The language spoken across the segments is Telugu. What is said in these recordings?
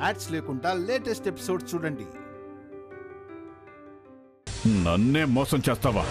యాడ్స్ లేకుండా లేటెస్ట్ ఎపిసోడ్ చూడండి. నన్నే మోసం చేస్తావా?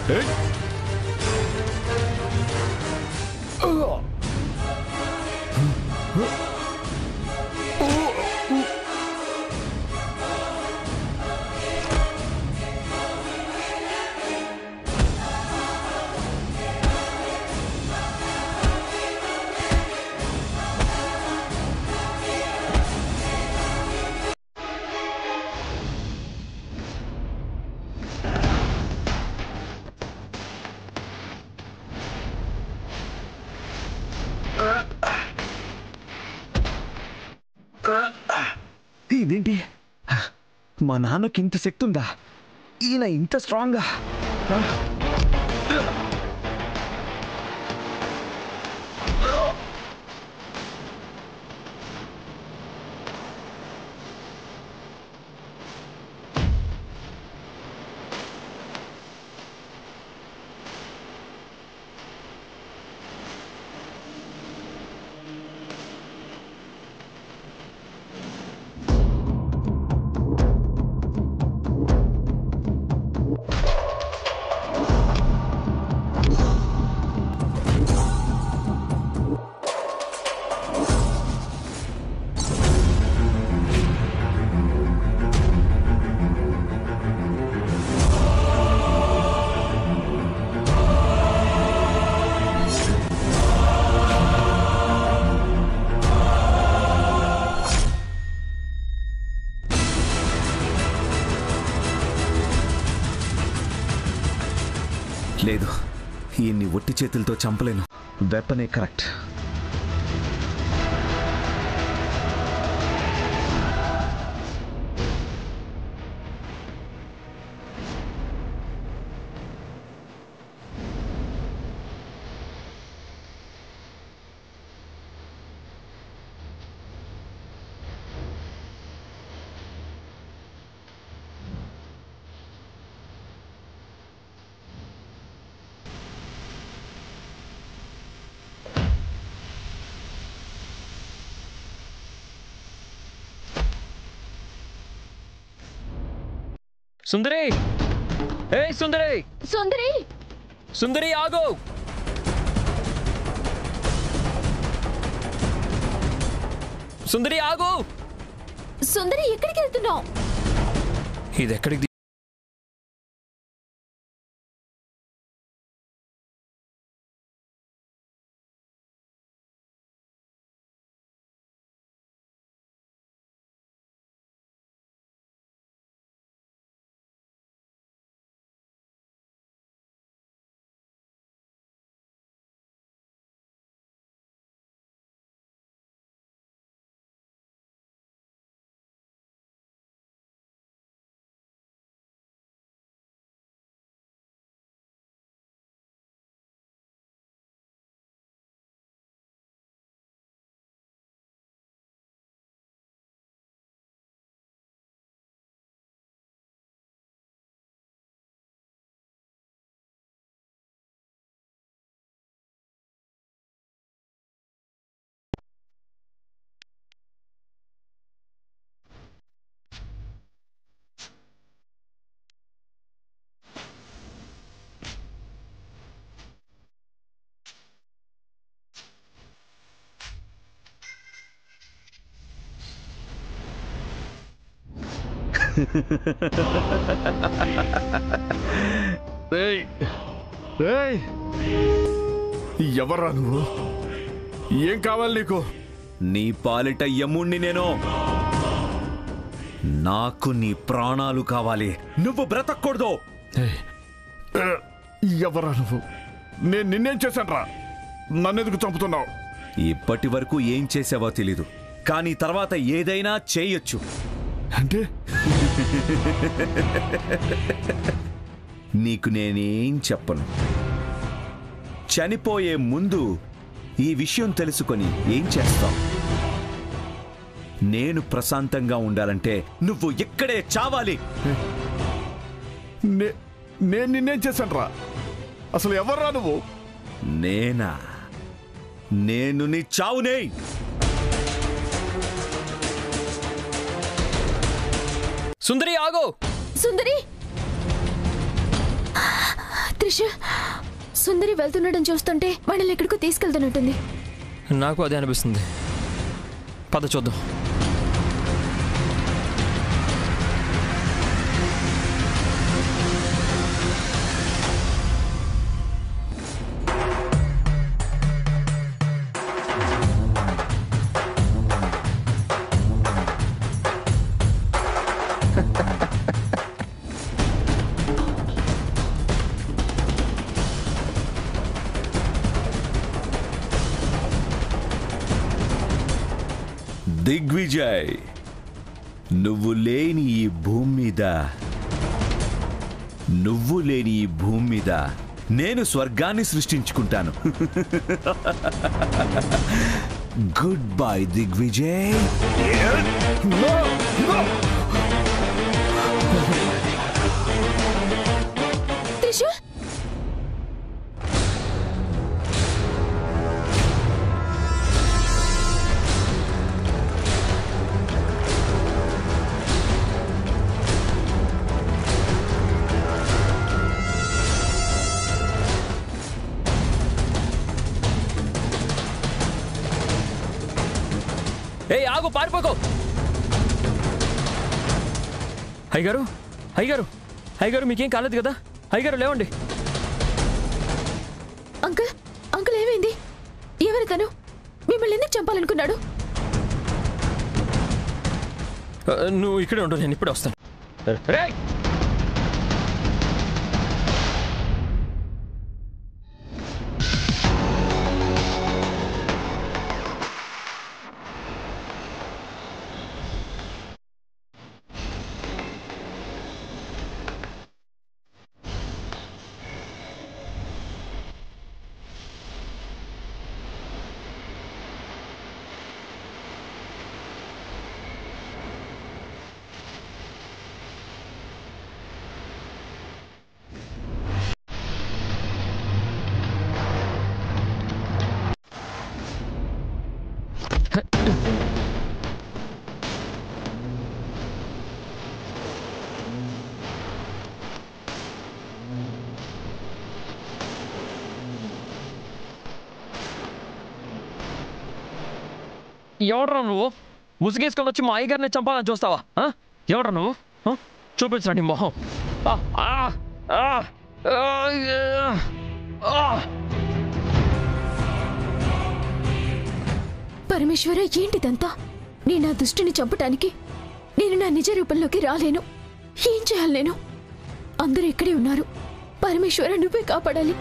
ఇదేంటి, మా నాన్నకి ఇంత శక్తి ఉందా? ఈయన ఇంత స్ట్రాంగా? లేదు, ఈయన్ని ఒట్టి చేతులతో చంపలేను. వెపనే కరెక్ట్. సుందరి, ఏ సుందరి! సుందరి, సుందరి ఆగు! సుందరి ఆగు! సుందరి ఎక్కడికి వెళ్తున్నావు? ఇది ఎక్కడికి? ఎవర్రా నువ్వు? ఏం కావాలి నీకు? నీ పాలిట యముణ్ణి నేను. నాకు నీ ప్రాణాలు కావాలి. నువ్వు బ్రతకూడదు. ఎవరా నువ్వు? నేను నిన్నేం చేశాను రా? నన్నెందుకు చంపుతున్నావు? ఇప్పటి వరకు ఏం చేసావో తెలీదు, కానీ తర్వాత ఏదైనా చేయొచ్చు. అంటే నీకు నేనేం చెప్పను. చనిపోయే ముందు ఈ విషయం తెలుసుకొని ఏం చేస్తావు? నేను ప్రశాంతంగా ఉండాలంటే నువ్వు ఇక్కడే చావాలి. నేను నిన్నేం చేశాను రా? అసలు ఎవర్రా నువ్వు? నేనా? నేను నీ చావునే. సుందరి ఆగు. సుందరి త్రిష, సుందరి వెళ్తుండడం చూస్తుంటే మనల్ని ఎక్కడికో తీసుకెళ్తున్నట్టుంది. నాకు అదే అనిపిస్తుంది. పద చూద్దాం. దిగ్విజయ్, నువ్వు లేని ఈ భూమి మీద నేను స్వర్గాన్ని సృష్టించుకుంటాను. Good bye Digvijay. త్రిష, ఆగు, పారిపోకో. అయ్యగారు, అయ్యగారు, అయ్యగారు, మీకేం కాలేదు కదా? అయ్యగారు లేవండి. అంకుల్, అంకుల్ ఏమైంది? ఎవరు తను? మిమ్మల్ని ఎందుకు చంపాలనుకున్నాడు? నువ్వు ఇక్కడే ఉండు, నేను ఇప్పుడే వస్తాను. రేయ్, ఎవడ్రా నువ్వు? ముసుగేసుకొని వచ్చి మా అయ్యగారిని చంపాలని చూస్తావా? ఎవడ్రా నువ్వు? చూపించరా నీ మొహం. పరమేశ్వర, ఏంటిదంతా? నేను ఆ దుష్టిని చంపటానికి నేను నా నిజ రూపంలోకి రాలేను. ఏం చేయాలి నేను? అందరూ ఇక్కడే ఉన్నారు. పరమేశ్వర, నువ్వే కాపాడాలి.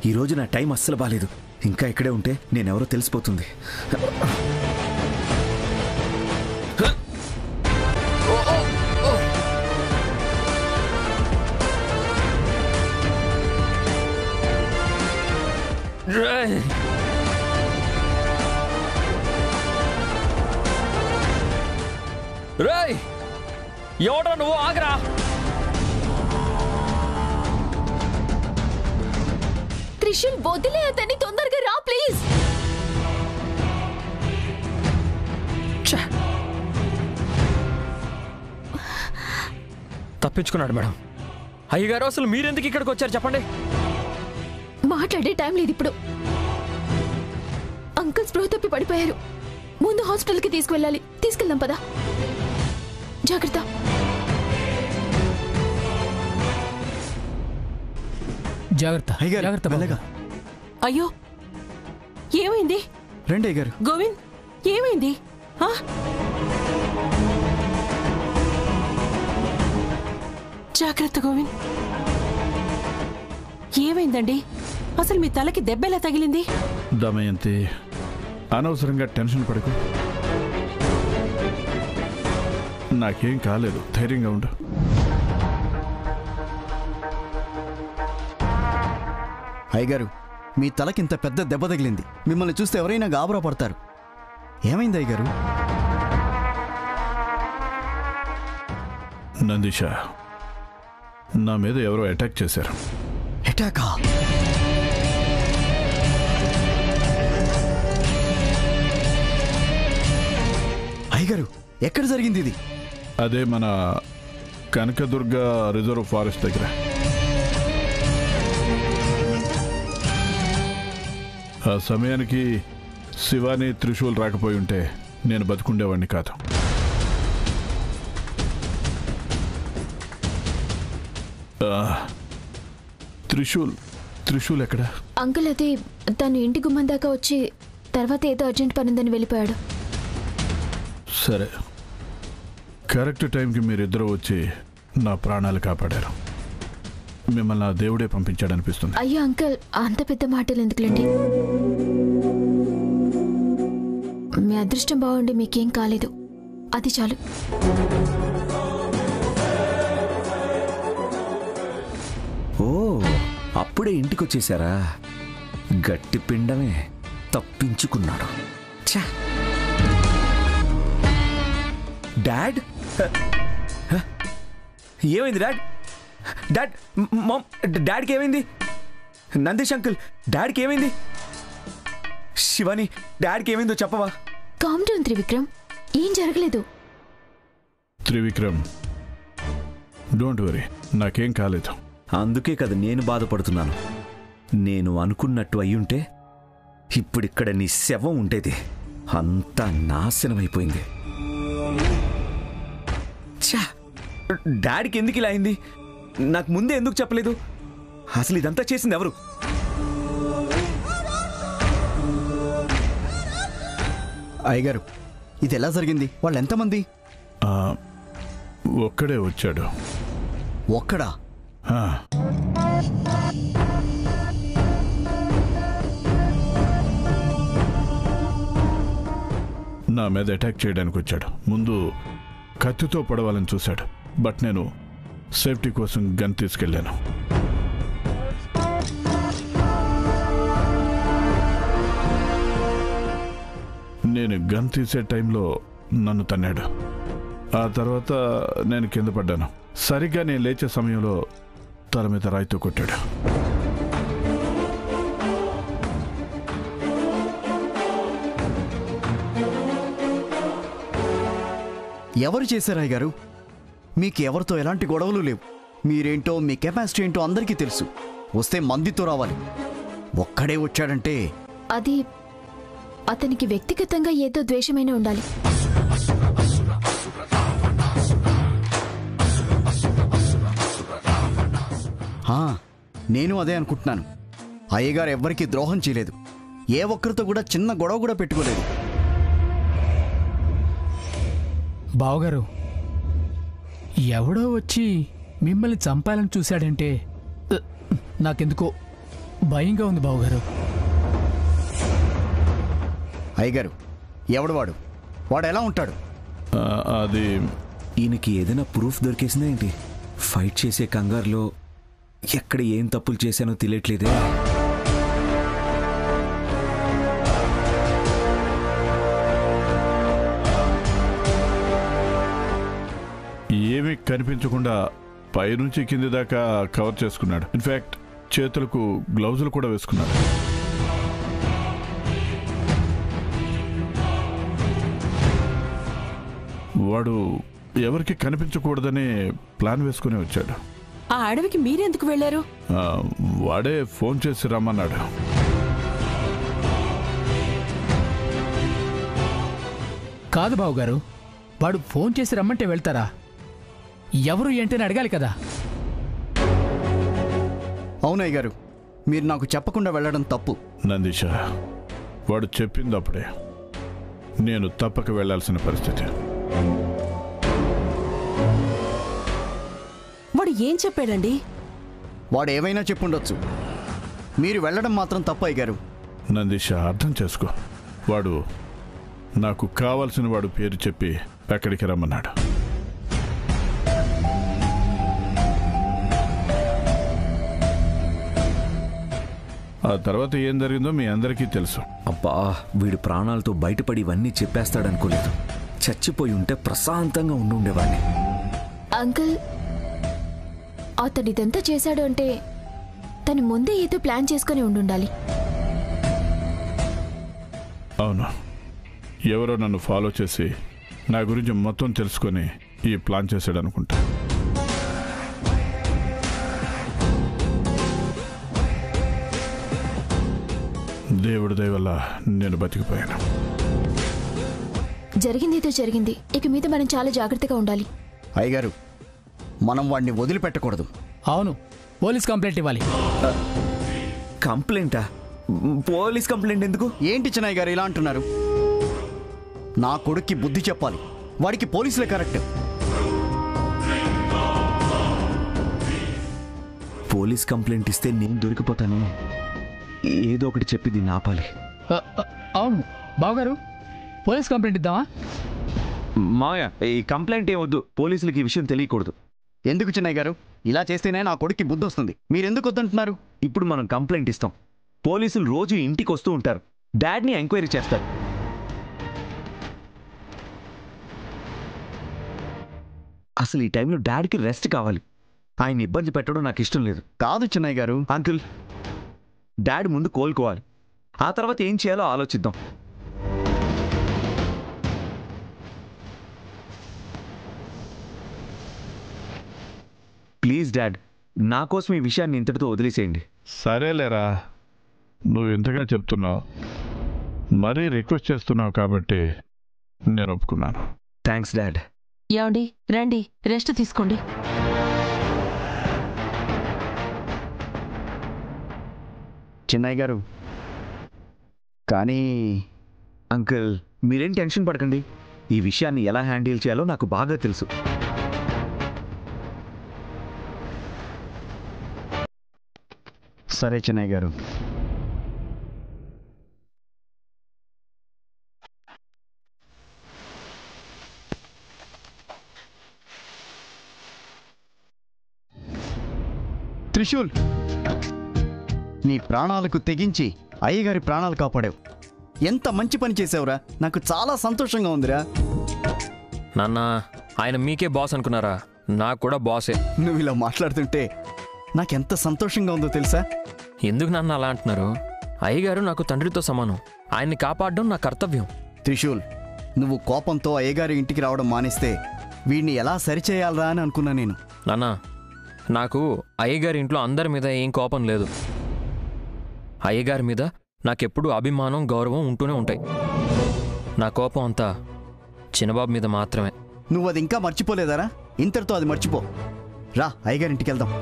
ఈరోజు నా టైం అస్సలు బాలేదు. ఇంకా ఇక్కడే ఉంటే నేనెవరో తెలిసిపోతుంది. ఎవడో నువ్వు ఆగరా. త్రిశూల్ వదిలే అతన్ని, తొందరగా రా ప్లీజ్. తప్పించుకున్నాడు మేడం. అయ్యగారు అసలు మీరెందుకు ఇక్కడికి వచ్చారు చెప్పండి? మాట్లాడే టైం లేదు ఇప్పుడు. అంకుల్ స్పృహ తప్పి పడిపోయారు. ముందు హాస్పిటల్కి తీసుకువెళ్ళాలి. తీసుకెళ్దాం పదా. జాగ్రత్త. జాగ్రత్త జాగ్రత్త మెల్లగా. అయ్యో ఏమైంది? రండి అయ్యగారు. గోవింద్ ఏమైంది? జాగ్రత్త గోవింద్. ఏమైందండి? అసలు మీ తలకి దెబ్బెలా తగిలింది? దమయంతి, అనవసరంగా టెన్షన్ పడకు. నాకేం కాలేదు, ధైర్యంగా ఉండు. అయ్యగారు, మీ తలకింత పెద్ద దెబ్బ తగిలింది. మిమ్మల్ని చూస్తే ఎవరైనా గాబరా పడతారు. ఏమైంది అయ్యగారు? నందిష, నా మీద ఎవరో అటాక్ చేశారు. అటాకా? అయ్యగారు, ఎక్కడ జరిగింది ఇది? అదే మన కనకదుర్గ రిజర్వ్ ఫారెస్ట్ దగ్గర. ఆ సమయానికి శివాని త్రిశూల్ రాకపోయి ఉంటే నేను బతుకుండేవాడిని కాదు. త్రిశూల్ ఎక్కడ? అంకుల్ అది తను ఇంటి గుమ్మం దాకా వచ్చి తర్వాత ఏదో అర్జెంట్ పనుందని వెళ్ళిపోయాడు. సరే, కరెక్ట్ టైంకి మీరిద్దరూ వచ్చి నా ప్రాణాలు కాపాడారు. మిమ్మల్ని ఆ దేవుడే పంపించాడనిపిస్తుంది. అయ్యో అంకుల్, అంత పెద్ద మాటలు ఎందుకులేండి. మీ అదృష్టం బాగుండి మీకేం కాలేదు, అది చాలు. ఓ, అప్పుడే ఇంటికొచ్చేశారా? గట్టి పిండమే, తప్పించుకున్నాడు. ఛా! డాడ్, ఏమైంది డాడ్? డాడ్, మామ్, డాడ్కి ఏమైంది? నందీష్ అంకుల్, డాడ్కి ఏమైంది? శివాని, డాడ్కి ఏమైందో చెప్పవా? కామ్ డౌన్ త్రివిక్రమ్, ఏం జరగలేదు. త్రివిక్రమ్, డోంట్ వరీ, నాకేం కాలేదు. అందుకే కదా నేను బాధపడుతున్నాను. నేను అనుకున్నట్టు అయ్యుంటే ఇప్పుడిక్కడ నీ శవం ఉండేది. అంతా నాశనం అయిపోయింది. ఛా! డాడీకి ఎందుకు ఇలా అయింది? నాకు ముందే ఎందుకు చెప్పలేదు? అసలు ఇదంతా చేసింది ఎవరు? అయ్యగారు, ఇది ఎలా జరిగింది? వాళ్ళు ఎంతమంది? ఒక్కడే వచ్చాడు. ఒక్కడా? నా మీద అటాక్ చేయడానికి వచ్చాడు. ముందు కత్తితో పొడవాలని చూశాడు, బట్ నేను సేఫ్టీ కోసం గన్ తీసుకెళ్ళాను. నేను గన్ తీసే టైంలో నన్ను తన్నాడు. ఆ తర్వాత నేను కింద పడ్డాను. సరిగ్గా నేను లేచే సమయంలో తల మీద రాయితో కొట్టాడు. ఎవరు చేశారు అయ్యగారు? మీకు ఎవరితో ఎలాంటి గొడవలు లేవు. మీరేంటో, మీ కెపాసిటీ ఏంటో అందరికీ తెలుసు. వస్తే మందితో రావాలి. ఒక్కడే వచ్చాడంటే అది అతనికి వ్యక్తిగతంగా ఏదో ద్వేషమైన ఉండాలి. నేను అదే అనుకుంటున్నాను. అయ్యగారు ఎవ్వరికీ ద్రోహం చేయలేదు. ఏ ఒక్కరితో కూడా చిన్న గొడవ కూడా పెట్టుకోలేదు. బావగారు, ఎవడో వచ్చి మిమ్మల్ని చంపాలని చూశాడంటే నాకెందుకో భయంగా ఉంది బావగారు. అయ్యగారు, ఎవడు వాడు? వాడు ఎలా ఉంటాడు? అది ఈయనకి ఏదైనా ప్రూఫ్ దొరికేసిందా ఏంటి? ఫైట్ చేసే కంగారులో ఎక్కడ ఏం తప్పులు చేశానో తెలియట్లేదే. ఏమీ కనిపించకుండా పైనుంచి కింది దాకా కవర్ చేసుకున్నాడు. ఇన్ఫ్యాక్ట్ చేతులకు గ్లౌజులు కూడా వేసుకున్నాడు. వాడు ఎవరికి కనిపించకూడదని ప్లాన్ వేసుకుని వచ్చాడు. ఆ అడవికి మీరెందుకు వెళ్లారు? వాడే ఫోన్ చేసి రమ్మన్నాడు. కాదు బావగారు, వాడు ఫోన్ చేసి రమ్మంటే వెళ్తారా? ఎవరు ఏంటని అడగాలి కదా. అవునయ్య గారు, మీరు నాకు చెప్పకుండా వెళ్ళడం తప్పు. నందీష, వాడు చెప్పింది అప్పుడే నేను తప్పక వెళ్లాల్సిన పరిస్థితి. వాడు ఏం చెప్పాడండి? వాడు ఏమైనా చెప్పుండొచ్చు, మీరు వెళ్ళడం మాత్రం తప్పు అయ్య గారు. నందీష, అర్థం చేసుకో. వాడు నాకు కావాల్సిన వాడు పేరు చెప్పి అక్కడికి రమ్మన్నాడు. ఆ తర్వాత ఏం జరిగిందో మీ అందరికీ తెలుసు. అబ్బా, వీడు ప్రాణాలతో బయటపడి ఇవన్నీ చెప్పేస్తాడనుకోలేదు. చచ్చిపోయి ఉంటే ప్రశాంతంగా ఉండుండేవాడిని. అంకుల్, అతడిదంతా చేశాడు అంటే తను ముందే ఏదో ప్లాన్ చేసుకుని ఉండుండాలి. అవును, ఎవరో నన్ను ఫాలో చేసి నా గురించి మొత్తం తెలుసుకొని ఈ ప్లాన్ చేశాడు అనుకుంటా. దేవుడి దయ వల్ల నేను బతికిపోయాను. జరిగిందేదో జరిగింది. ఇక మీద మనం చాలా జాగ్రత్తగా ఉండాలి. అయ్యగారు, మనం వాడిని వదిలిపెట్టకూడదు. అవును, పోలీస్ కంప్లైంట్ ఇవ్వాలి. కంప్లైంటా? పోలీస్ కంప్లైంట్ ఎందుకు? ఏంటి చిన్నయ్య గారు ఇలా అంటున్నారు? నా కొడుక్కి బుద్ధి చెప్పాలి. వాడికి పోలీసులే కరెక్ట్. పోలీస్ కంప్లైంట్ ఇస్తే నేను దొరికిపోతాను. ఏదో ఒకటి చెప్పి దీన్ని ఆపాలి. అవును బావగారు, పోలీస్ కంప్లైంట్ ఇద్దామా? మాయా, ఈ కంప్లైంట్ ఏమొద్దు. పోలీసులకి ఈ విషయం తెలియకూడదు. ఎందుకు చిన్నయ్య గారు? ఇలా చేస్తేనే నా కొడుక్కి బుద్ధి వస్తుంది. మీరెందుకు వద్దంటున్నారు? ఇప్పుడు మనం కంప్లైంట్ ఇస్తాం. పోలీసులు రోజు ఇంటికి వస్తూ ఉంటారు. డాడ్ని ఎంక్వైరీ చేస్తారు. అసలు ఈ టైంలో డాడ్కి రెస్ట్ కావాలి. ఆయన ఇబ్బంది పెట్టడం నాకు ఇష్టం లేదు. కాదు చిన్నయ్య గారు. అంకుల్, డాడ్ ముందు కోలుకోవాలి. ఆ తర్వాత ఏం చేయాలో ఆలోచిద్దాం. ప్లీజ్ డాడ్, నా కోసం ఈ విషయాన్ని ఇంతటితో వదిలేసేయండి. సరేలేరా, నువ్వు ఇంతగా చెప్తున్నావు, మరీ రిక్వెస్ట్ చేస్తున్నావు కాబట్టి నేను ఒప్పుకున్నాను. Thanks dad. ఏమండి, రండి, రెస్ట్ తీసుకోండి. చిన్నయ్య గారు, కానీ అంకుల్, మీరేం టెన్షన్ పడకండి. ఈ విషయాన్ని ఎలా హ్యాండిల్ చేయాలో నాకు బాగా తెలుసు. సరే చిన్నయ్య గారు. త్రిశూల్, నీ ప్రాణాలకు తెగించి అయ్యగారి ప్రాణాలు కాపాడావు. ఎంత మంచి పని చేసావురా. నాకు చాలా సంతోషంగా ఉందిరా. నాన్న, ఆయన మీకే బాస్ అనుకున్నారా? నాకు కూడా బాసే. నువ్వు ఇలా మాట్లాడుతుంటే నాకెంత సంతోషంగా ఉందో తెలుసా? ఎందుకు నాన్న అలా అంటున్నారు? అయ్యగారు నాకు తండ్రితో సమానం. ఆయన్ని కాపాడడం నా కర్తవ్యం. త్రిశూల్, నువ్వు కోపంతో అయ్యగారి ఇంటికి రావడం మానేస్తే వీడిని ఎలా సరిచేయాలరా అని అనుకున్నా నేను. నాన్న, నాకు అయ్యగారి ఇంట్లో అందరి మీద ఏం కోపం లేదు. అయ్యగారి మీద నాకెప్పుడు అభిమానం, గౌరవం ఉంటూనే ఉంటాయి. నా కోపం అంతా చిన్నబాబు మీద మాత్రమే. నువ్వు అది ఇంకా మర్చిపోలేదారా? ఇంతటితో అది మర్చిపో. రా, అయ్యగారి ఇంటికి వెళ్దాం.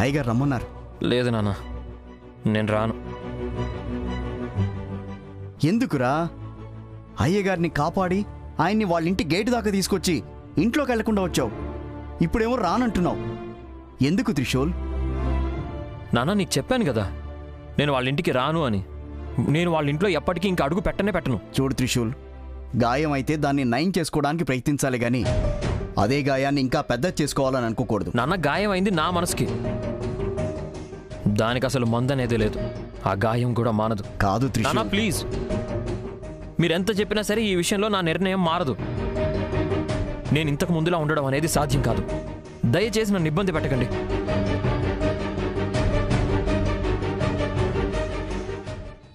అయ్యగారు రమ్మన్నారు. లేదు నాన్న, నేను రాను. ఎందుకురా? అయ్యగారిని కాపాడి ఆయన్ని వాళ్ళ ఇంటి గేటు దాకా తీసుకొచ్చి ఇంట్లోకి వెళ్లకుండా వచ్చావు. ఇప్పుడేమో రానంటున్నావు. ఎందుకు త్రిశూల్? నాన్న, నీకు చెప్పాను కదా నేను వాళ్ళ ఇంటికి రాను అని. నేను వాళ్ళ ఇంట్లో ఎప్పటికీ ఇంకా అడుగు పెట్టను. చూడు త్రిశూల్, గాయం అయితే దాన్ని నయం చేసుకోవడానికి ప్రయత్నించాలి గాని అదే గాయాన్ని ఇంకా పెద్ద చేసుకోవాలని అనుకోకూడదు. నాన్న, గాయం అయింది నా మనసుకి. దానికి అసలు మందనేదే లేదు. ఆ గాయం కూడా మానదు. కాదు నాన్న, త్రిశూల్, ప్లీజ్. మీరెంత చెప్పినా సరే ఈ విషయంలో నా నిర్ణయం మారదు. నేను ఇంతకు ముందులా ఉండడం అనేది సాధ్యం కాదు. దయచేసి నన్ను ఇబ్బంది పెట్టకండి.